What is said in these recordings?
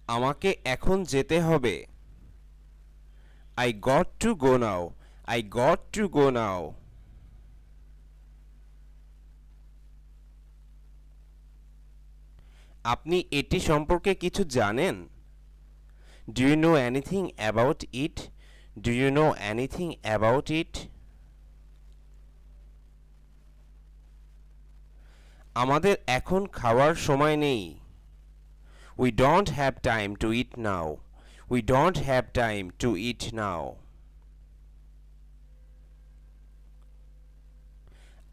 আমাকে এখন যেতে হবে I got to go now I got to go now আপনি এটি সম্পর্কে কিছু জানেন Do you know anything about it Do you know anything about it আমাদের এখন খাওয়ার সময় নেই We don't have time to eat now We don't have time to eat now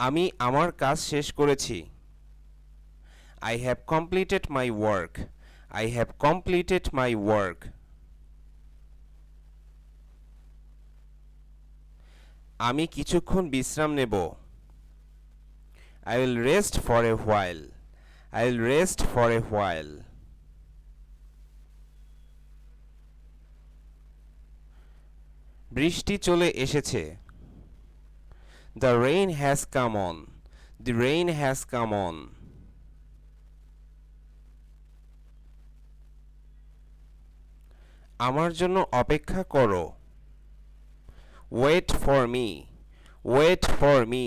আমি আমার কাজ শেষ করেছি I have completed my work I have completed my work আমি কিছুক্ষণ বিশ্রাম নেব I will rest for a while I will rest for a while বৃষ্টি চলে এসেছে The rain has come on The rain has come on আমার জন্য অপেক্ষা করো Wait for me Wait for me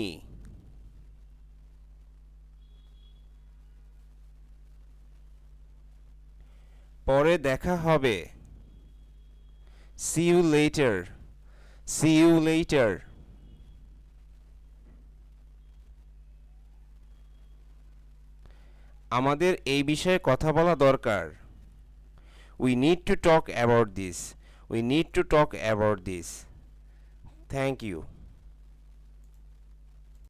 পরে দেখা হবে See you later See you later আমাদের এই বিষয়ে কথা বলা দরকার We need to talk about this We need to talk about this Thank you